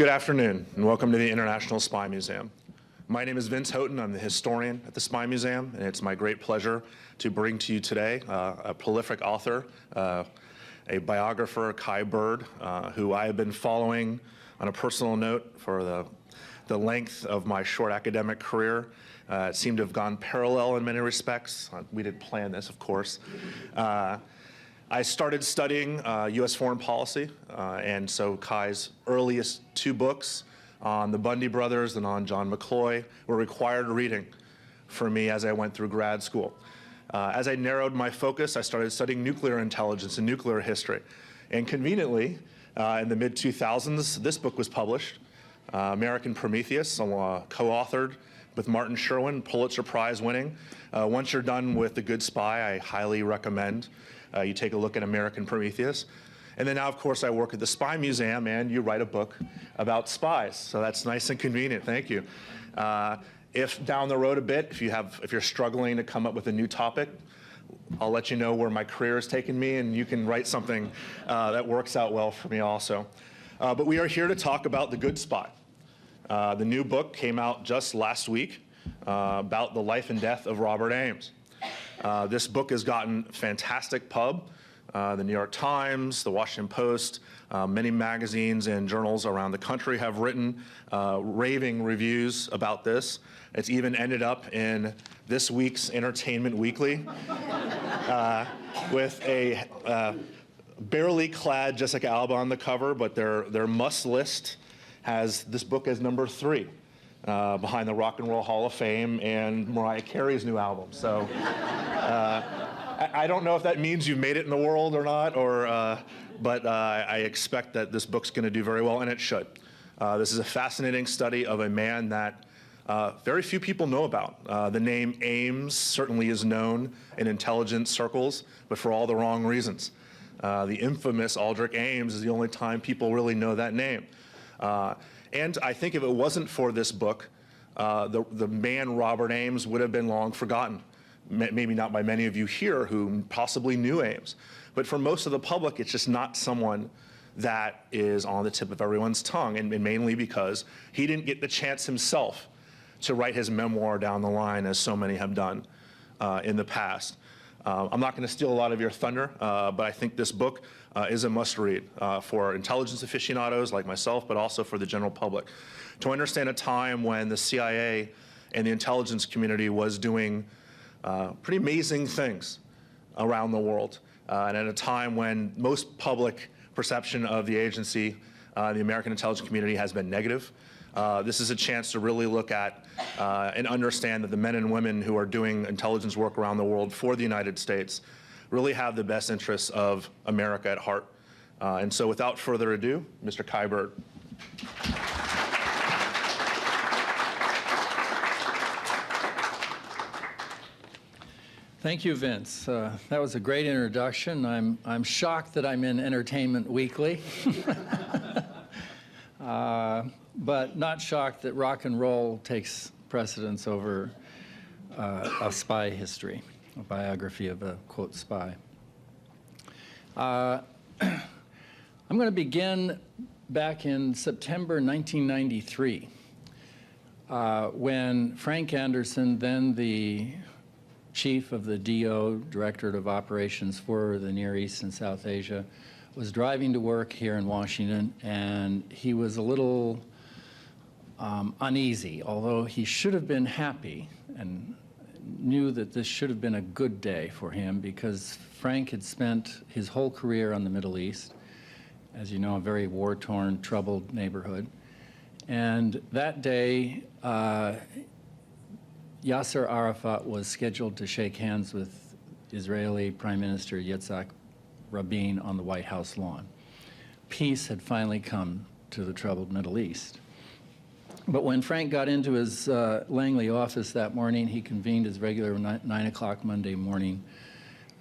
Good afternoon, and welcome to the International Spy Museum. My name is Vince Houghton. I'm the historian at the Spy Museum, and it's my great pleasure to bring to you today a prolific author, a biographer, Kai Bird, who I have been following on a personal note for the length of my short academic career. It seemed to have gone parallel in many respects. We didn't plan this, of course. I started studying U.S. foreign policy, and so Kai's earliest two books on the Bundy brothers and on John McCloy were required reading for me as I went through grad school. As I narrowed my focus, I started studying nuclear intelligence and nuclear history. And conveniently, in the mid-2000s, this book was published, American Prometheus, co-authored with Martin Sherwin, Pulitzer Prize winning. Once you're done with The Good Spy, I highly recommend you take a look at American Prometheus. And then now, of course, I work at the Spy Museum, and you write a book about spies. So that's nice and convenient. Thank you. If down the road a bit, if you're struggling to come up with a new topic, I'll let you know where my career has taken me, and you can write something that works out well for me also. But we are here to talk about The Good Spy. The new book came out just last week about the life and death of Robert Ames. This book has gotten fantastic pub. The New York Times, the Washington Post, many magazines and journals around the country have written raving reviews about this. It's even ended up in this week's Entertainment Weekly with a barely clad Jessica Alba on the cover, but their must list has this book as number 3. Behind the Rock and Roll Hall of Fame and Mariah Carey's new album. So I don't know if that means you've made it in the world or not, but I expect that this book's going to do very well, and it should. This is a fascinating study of a man that very few people know about. The name Ames certainly is known in intelligence circles, but for all the wrong reasons. The infamous Aldrich Ames is the only time people really know that name. And I think if it wasn't for this book, the man Robert Ames would have been long forgotten. Maybe not by many of you here who possibly knew Ames. But for most of the public, it's just not someone that is on the tip of everyone's tongue, and mainly because he didn't get the chance himself to write his memoir down the line, as so many have done in the past. I'm not going to steal a lot of your thunder, but I think this book is a must-read for intelligence aficionados like myself, but also for the general public. To understand a time when the CIA and the intelligence community was doing pretty amazing things around the world, and at a time when most public perception of the agency, the American intelligence community, has been negative. This is a chance to really look at and understand that the men and women who are doing intelligence work around the world for the United States really have the best interests of America at heart. And so without further ado, Mr. Kai Bird. Thank you, Vince. That was a great introduction. I'm shocked that I'm in Entertainment Weekly. But not shocked that rock and roll takes precedence over a spy history, a biography of a, quote, spy. I'm going to begin back in September 1993, when Frank Anderson, then the chief of the DO, Directorate of Operations for the Near East and South Asia, was driving to work here in Washington, and he was a little uneasy, although he should have been happy and knew that this should have been a good day for him, because Frank had spent his whole career on the Middle East, as you know, a very war-torn, troubled neighborhood. And that day, Yasser Arafat was scheduled to shake hands with Israeli Prime Minister Yitzhak Rabin on the White House lawn. Peace had finally come to the troubled Middle East. But when Frank got into his Langley office that morning, he convened his regular 9 o'clock Monday morning,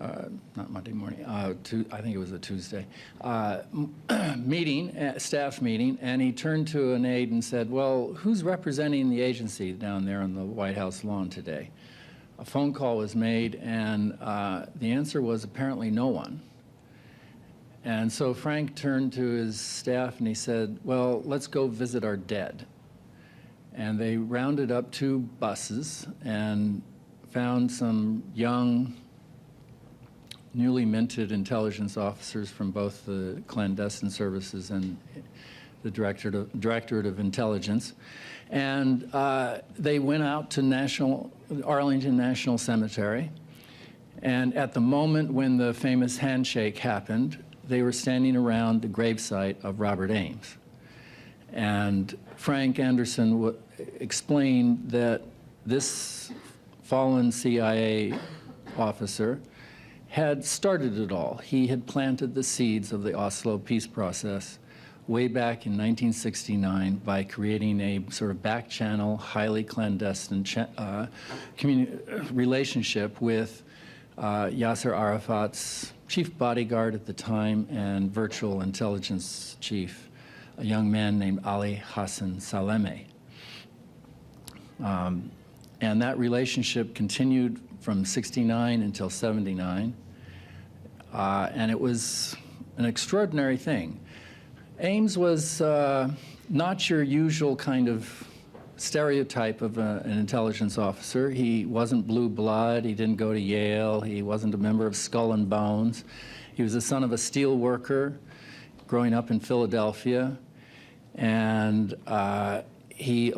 not Monday morning, I think it was a Tuesday, meeting, staff meeting, and he turned to an aide and said, well, who's representing the agency down there on the White House lawn today? A phone call was made, and the answer was apparently no one. And so Frank turned to his staff and he said, well, let's go visit our dead. And they rounded up 2 buses and found some young, newly minted intelligence officers from both the clandestine services and the Directorate of Intelligence. And they went out to Arlington National Cemetery. And at the moment when the famous handshake happened, they were standing around the gravesite of Robert Ames. And Frank Anderson explained that this fallen CIA officer had started it all. He had planted the seeds of the Oslo peace process way back in 1969 by creating a sort of back-channel, highly clandestine relationship with Yasser Arafat's chief bodyguard at the time and virtual intelligence chief, a young man named Ali Hassan Salameh. And that relationship continued from 69 until 79. And it was an extraordinary thing. Ames was not your usual kind of stereotype of an intelligence officer. He wasn't blue blood. He didn't go to Yale. He wasn't a member of Skull and Bones. He was the son of a steel worker growing up in Philadelphia. And he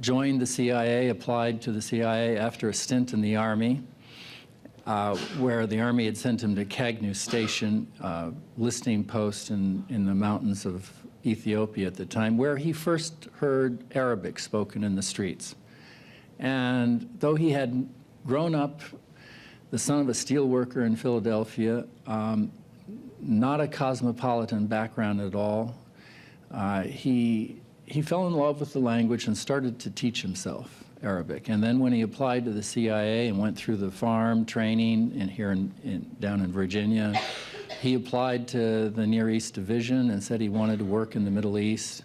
joined the CIA, applied to the CIA after a stint in the Army, where the Army had sent him to Cagnew Station, listening post in the mountains of Ethiopia at the time, where he first heard Arabic spoken in the streets. And though he had grown up the son of a steel worker in Philadelphia, not a cosmopolitan background at all, he fell in love with the language and started to teach himself Arabic. And then when he applied to the CIA and went through the farm training down in Virginia, he applied to the Near East Division and said he wanted to work in the Middle East.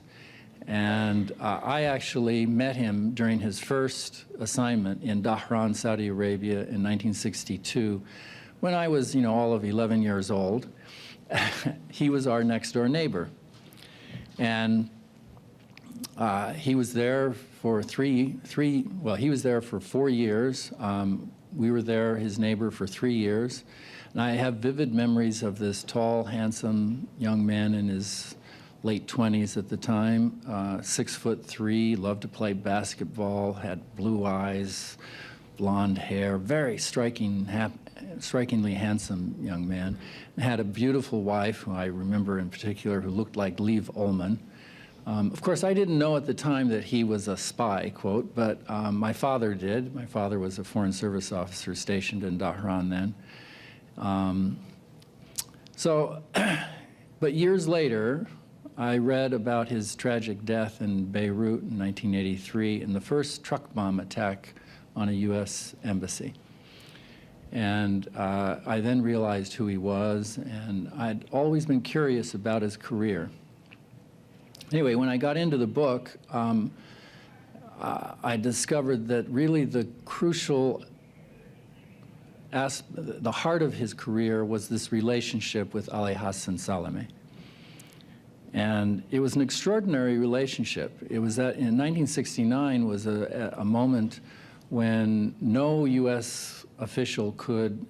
And I actually met him during his first assignment in Dhahran, Saudi Arabia in 1962, when I was, all of 11 years old. He was our next door neighbor. And he was there for he was there for 4 years. We were there, his neighbor, for 3 years. And I have vivid memories of this tall, handsome young man in his late 20s at the time, 6'3", loved to play basketball, had blue eyes, blonde hair, very strikingly handsome young man. And had a beautiful wife, who I remember in particular, who looked like Liv Ullmann. Of course, I didn't know at the time that he was a spy, quote, but my father did. My father was a Foreign Service officer stationed in Dhahran then. But years later, I read about his tragic death in Beirut in 1983 in the first truck bomb attack on a U.S. embassy. And I then realized who he was, and I'd always been curious about his career. Anyway, when I got into the book, I discovered that really the the heart of his career was this relationship with Ali Hassan Salameh. And it was an extraordinary relationship. It was that in 1969 was a moment when no U.S. official could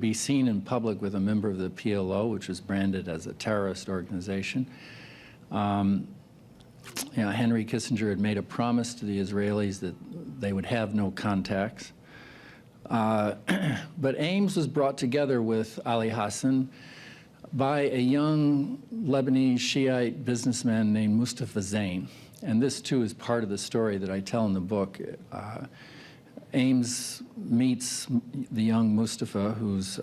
be seen in public with a member of the PLO, which was branded as a terrorist organization. Henry Kissinger had made a promise to the Israelis that they would have no contacts. But Ames was brought together with Ali Hassan by a young Lebanese Shiite businessman named Mustafa Zane. And this, too, is part of the story that I tell in the book. Ames meets the young Mustafa, who's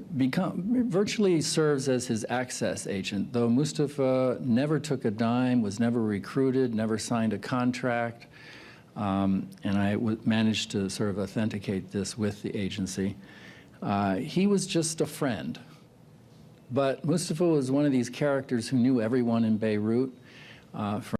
virtually serves as his access agent, though Mustafa never took a dime, was never recruited, never signed a contract. And I managed to sort of authenticate this with the agency. He was just a friend. But Mustafa was one of these characters who knew everyone in Beirut. From